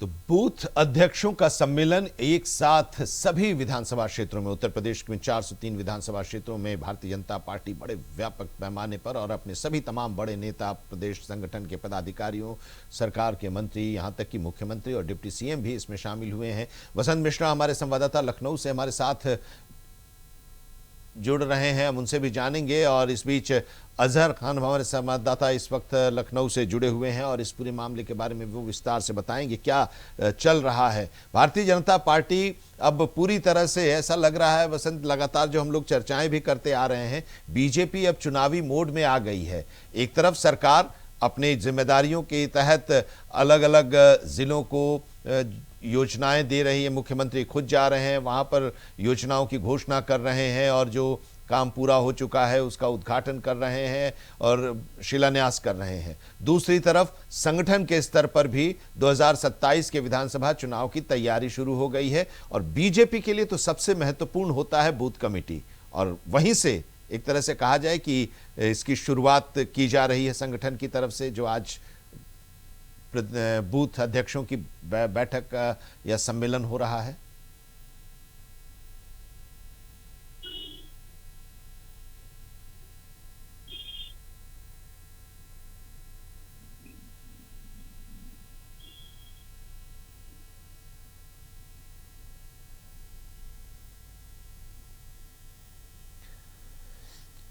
तो बूथ अध्यक्षों का सम्मेलन एक साथ सभी विधानसभा क्षेत्रों में, उत्तर प्रदेश में 403 विधानसभा क्षेत्रों में भारतीय जनता पार्टी बड़े व्यापक पैमाने पर और अपने सभी तमाम बड़े नेता, प्रदेश संगठन के पदाधिकारियों, सरकार के मंत्री, यहां तक कि मुख्यमंत्री और डिप्टी सीएम भी इसमें शामिल हुए हैं। वसंत मिश्रा हमारे संवाददाता लखनऊ से हमारे साथ जुड़ रहे हैं, हम उनसे भी जानेंगे। और इस बीच अजहर खान हमारे संवाददाता इस वक्त लखनऊ से जुड़े हुए हैं और इस पूरे मामले के बारे में वो विस्तार से बताएंगे क्या चल रहा है। भारतीय जनता पार्टी अब पूरी तरह से ऐसा लग रहा है वसंत, लगातार जो हम लोग चर्चाएं भी करते आ रहे हैं, बीजेपी अब चुनावी मोड में आ गई है। एक तरफ सरकार अपनी जिम्मेदारियों के तहत अलग अलग जिलों को योजनाएं दे रही है, मुख्यमंत्री खुद जा रहे हैं वहां पर, योजनाओं की घोषणा कर रहे हैं और जो काम पूरा हो चुका है उसका उद्घाटन कर रहे हैं और शिलान्यास कर रहे हैं। दूसरी तरफ संगठन के स्तर पर भी 2027 के विधानसभा चुनाव की तैयारी शुरू हो गई है और बीजेपी के लिए तो सबसे महत्वपूर्ण होता है बूथ कमेटी, और वहीं से एक तरह से कहा जाए कि इसकी शुरुआत की जा रही है संगठन की तरफ से, जो आज बूथ अध्यक्षों की बैठक या सम्मेलन हो रहा है।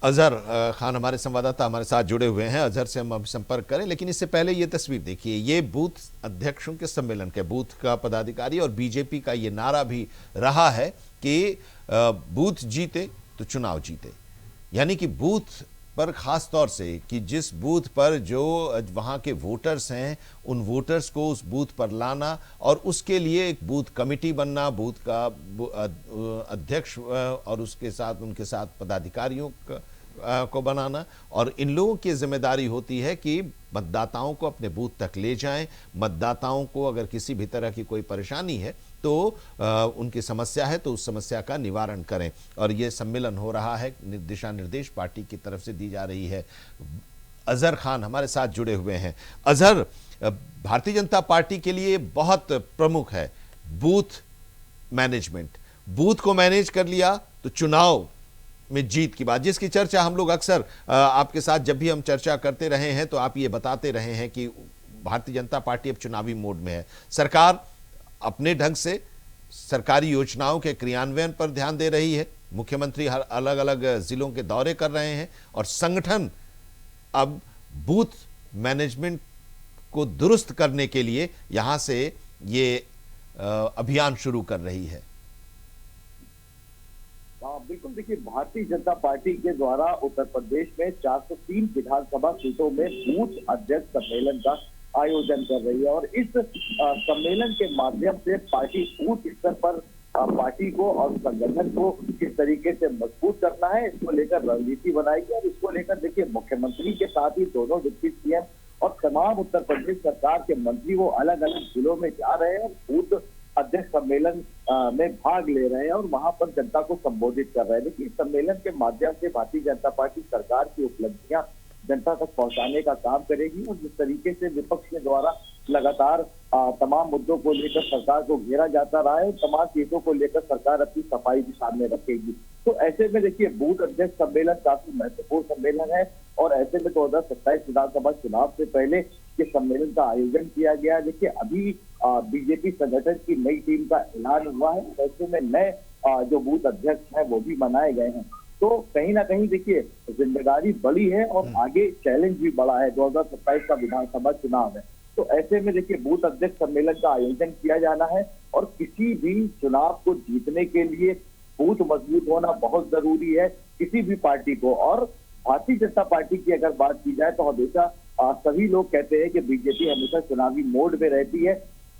अजहर खान हमारे संवाददाता हमारे साथ जुड़े हुए हैं, अजहर से हम अभी संपर्क करें। लेकिन इससे पहले ये तस्वीर देखिए, ये बूथ अध्यक्षों के सम्मेलन के बूथ का पदाधिकारी और बीजेपी का ये नारा भी रहा है कि बूथ जीते तो चुनाव जीते, यानी कि बूथ पर खास तौर से कि जिस बूथ पर जो वहाँ के वोटर्स हैं उन वोटर्स को उस बूथ पर लाना और उसके लिए एक बूथ कमेटी बनना, बूथ का अध्यक्ष और उसके साथ उनके साथ पदाधिकारियों को बनाना। और इन लोगों की जिम्मेदारी होती है कि मतदाताओं को अपने बूथ तक ले जाएं, मतदाताओं को अगर किसी भी तरह की कोई परेशानी है तो उनकी समस्या है तो उस समस्या का निवारण करें। और ये सम्मेलन हो रहा है, दिशा निर्देश पार्टी की तरफ से दी जा रही है। अजहर खान हमारे साथ जुड़े हुए हैं। अजहर, भारतीय जनता पार्टी के लिए बहुत प्रमुख है बूथ मैनेजमेंट। बूथ को मैनेज कर लिया तो चुनाव में जीत की बात, जिसकी चर्चा हम लोग अक्सर आपके साथ जब भी हम चर्चा करते रहे हैं तो आप ये बताते रहे हैं कि भारतीय जनता पार्टी अब चुनावी मोड में है। सरकार अपने ढंग से सरकारी योजनाओं के क्रियान्वयन पर ध्यान दे रही है, मुख्यमंत्री हर अलग अलग जिलों के दौरे कर रहे हैं और संगठन अब बूथ मैनेजमेंट को दुरुस्त करने के लिए यहां से ये अभियान शुरू कर रही है। बिल्कुल, देखिए भारतीय जनता पार्टी के द्वारा उत्तर प्रदेश में 403 विधानसभा सीटों में बूथ अध्यक्ष सम्मेलन का आयोजन कर रही है और इस सम्मेलन के माध्यम से पार्टी बूथ स्तर पर पार्टी को और संगठन को किस तरीके से मजबूत करना है इसको लेकर रणनीति बनाएगी। और इसको लेकर देखिए मुख्यमंत्री के साथ ही दोनों डिप्टी सीएम और तमाम उत्तर प्रदेश सरकार के मंत्री वो अलग अलग जिलों में जा रहे हैं और बूथ अध्यक्ष सम्मेलन में भाग ले रहे हैं और वहां पर जनता को संबोधित कर रहे हैं। देखिए सम्मेलन के माध्यम से भारतीय जनता पार्टी सरकार की उपलब्धियां जनता तक पहुंचाने का काम करेगी और जिस तरीके से विपक्ष के द्वारा लगातार तमाम मुद्दों को लेकर सरकार को घेरा जाता रहा है, तमाम चीजों को लेकर सरकार अपनी सफाई भी सामने रखेगी। तो ऐसे में देखिए बूथ अध्यक्ष सम्मेलन काफी महत्वपूर्ण सम्मेलन है और ऐसे में 2027 विधानसभा चुनाव से पहले इस सम्मेलन का आयोजन किया गया। देखिए अभी बीजेपी संगठन की नई टीम का ऐलान हुआ है, ऐसे में नए जो बूथ अध्यक्ष हैं वो भी बनाए गए हैं। तो कहीं ना कहीं देखिए जिम्मेदारी बड़ी है और आगे चैलेंज भी बड़ा है, 2027 का विधानसभा चुनाव है। तो ऐसे में देखिए बूथ अध्यक्ष सम्मेलन का आयोजन किया जाना है और किसी भी चुनाव को जीतने के लिए बूथ मजबूत होना बहुत जरूरी है किसी भी पार्टी को। और भारतीय जनता पार्टी की अगर बात की जाए तो हमेशा सभी लोग कहते हैं कि बीजेपी हमेशा चुनावी मोड में रहती है।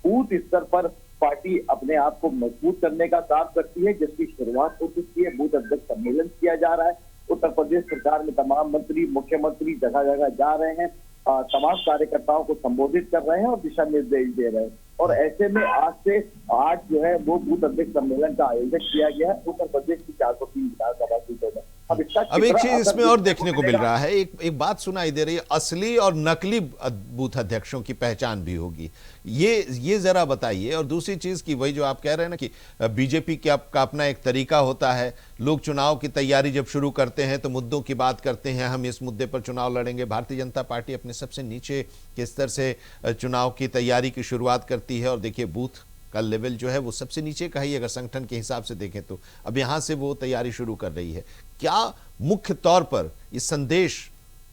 बूथ स्तर पर पार्टी अपने आप को मजबूत करने का काम करती है, जिसकी शुरुआत हो चुकी है। बूथ अध्यक्ष सम्मेलन किया जा रहा है, उत्तर प्रदेश सरकार में तमाम मंत्री मुख्यमंत्री जगह जगह जा रहे हैं, तमाम कार्यकर्ताओं को संबोधित कर रहे हैं और दिशा निर्देश दे रहे हैं। और ऐसे में आज से 8 जो है वो बूथ अध्यक्ष सम्मेलन का आयोजन किया गया है उत्तर प्रदेश की 403 विधानसभा सीटों में। अब इसका अब एक कितना चीज असर इसमें और देखने देखने को मिल मिलेगा। रहा है, एक बात सुनाई दे रही है, असली और नकली बूथ अध्यक्षों की पहचान भी होगी। ये जरा बताइए। और दूसरी चीज की वही जो आप कह रहे हैं ना कि बीजेपी का अपना एक तरीका होता है, लोग चुनाव की तैयारी जब शुरू करते हैं तो मुद्दों की बात करते हैं, हम इस मुद्दे पर चुनाव लड़ेंगे। भारतीय जनता पार्टी अपने सबसे नीचे के स्तर से चुनाव की तैयारी की शुरुआत करती है, और देखिए बूथ का लेवल जो है वो सबसे नीचे का ही अगर संगठन के हिसाब से देखें तो अब यहां से वो तैयारी शुरू कर रही है। क्या मुख्य तौर पर ये संदेश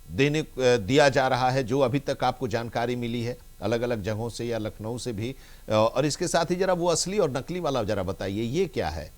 दिया जा रहा है जो अभी तक आपको जानकारी मिली है अलग अलग जगहों से या लखनऊ से भी? और इसके साथ ही जरा वो असली और नकली वाला जरा बताइए, ये क्या है?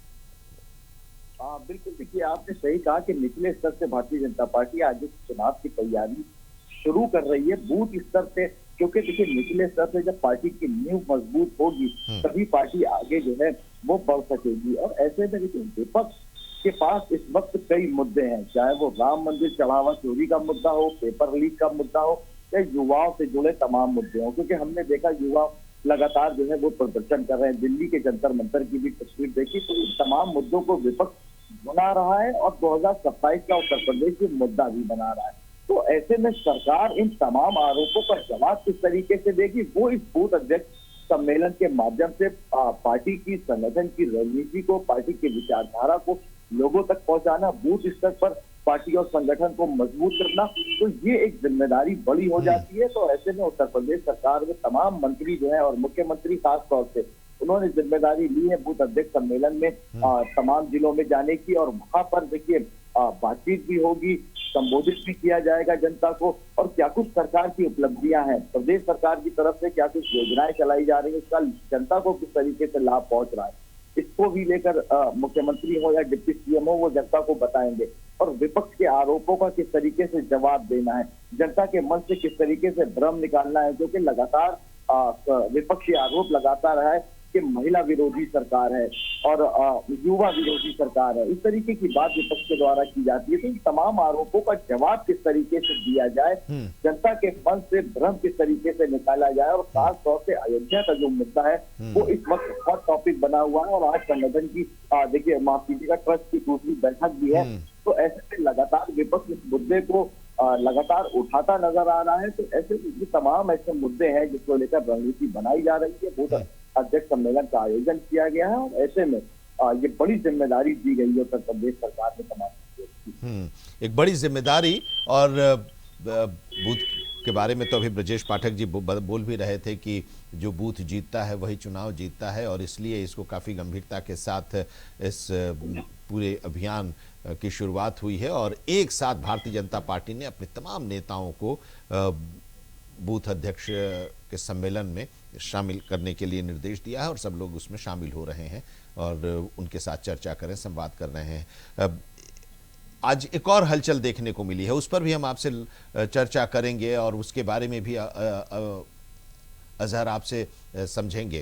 हाँ बिल्कुल, देखिए आपने सही कहा कि निचले स्तर से भारतीय जनता पार्टी आज इस चुनाव की तैयारी शुरू कर रही है बूथ स्तर से, क्योंकि देखिए निचले स्तर से जब पार्टी की नींव मजबूत होगी तभी पार्टी आगे जो है वो बढ़ सकेगी। और ऐसे में देखिए विपक्ष के पास इस वक्त कई मुद्दे हैं, चाहे वो राम मंदिर चढ़ावा चोरी का मुद्दा हो, पेपर लीक का मुद्दा हो, या युवाओं से जुड़े तमाम मुद्दे हो, क्योंकि हमने देखा युवा लगातार जो है वो प्रदर्शन कर रहे हैं। दिल्ली के जंतर मंतर की भी तस्वीर देखी, तो इन तमाम मुद्दों को विपक्ष बना रहा है और 2027 का उत्तर प्रदेश में मुद्दा भी बना रहा है। तो ऐसे में सरकार इन तमाम आरोपों का जवाब किस तरीके से देगी, वो इस बूथ अध्यक्ष सम्मेलन के माध्यम से पार्टी की संगठन की रणनीति को, पार्टी की विचारधारा को लोगों तक पहुंचाना, बूथ स्तर पर पार्टी और संगठन को मजबूत करना, तो ये एक जिम्मेदारी बड़ी हो जाती है। तो ऐसे में उत्तर प्रदेश सरकार में तमाम मंत्री जो है और मुख्यमंत्री खास तौर से उन्होंने जिम्मेदारी ली है बूथ अध्यक्ष सम्मेलन में तमाम जिलों में जाने की, और वहां पर देखिए बातचीत भी होगी, संबोधित भी किया जाएगा जनता को, और क्या कुछ सरकार की उपलब्धियां हैं, प्रदेश सरकार की तरफ से क्या कुछ योजनाएं चलाई जा रही है, इसका जनता को किस तरीके से लाभ पहुंच रहा है, इसको भी लेकर मुख्यमंत्री हो या डिप्टी सीएम हो वो जनता को बताएंगे। और विपक्ष के आरोपों का किस तरीके से जवाब देना है, जनता के मन से किस तरीके से भ्रम निकालना है, क्योंकि लगातार विपक्षी आरोप लगाता रहा है कि महिला विरोधी सरकार है और युवा विरोधी सरकार है, इस तरीके की बात विपक्ष के द्वारा की जाती है। तो इन तमाम आरोपों का जवाब किस तरीके से दिया जाए, जनता के मन से भ्रम किस तरीके से निकाला जाए, और खास तौर से अयोध्या का जो मुद्दा है वो इस वक्त हॉट टॉपिक बना हुआ है। और आज संगठन की देखिए माफ कीजिएगा ट्रस्ट की दूसरी बैठक भी है, तो ऐसे में लगातार विपक्ष इस मुद्दे को लगातार उठाता नजर आ रहा है। तो ऐसे ये तमाम ऐसे मुद्दे हैं जिसको लेकर रणनीति बनाई जा रही है, बूथ अध्यक्ष सम्मेलन का आयोजन किया गया है, और ऐसे में ये बड़ी जिम्मेदारी दी गई है उत्तर प्रदेश सरकार ने तमाम। एक बड़ी जिम्मेदारी। और बूथ के बारे में तो अभी ब्रजेश पाठक जी बोल भी रहे थे कि जो बूथ जीतता है वही चुनाव जीतता है, और इसलिए इसको काफ़ी गंभीरता के साथ इस पूरे अभियान की शुरुआत हुई है। और एक साथ भारतीय जनता पार्टी ने अपने तमाम नेताओं को बूथ अध्यक्ष के सम्मेलन में शामिल करने के लिए निर्देश दिया है, और सब लोग उसमें शामिल हो रहे हैं और उनके साथ चर्चा करें, संवाद कर रहे हैं। आज एक और हलचल देखने को मिली है, उस पर भी हम आपसे चर्चा करेंगे और उसके बारे में भी अजहर आपसे समझेंगे।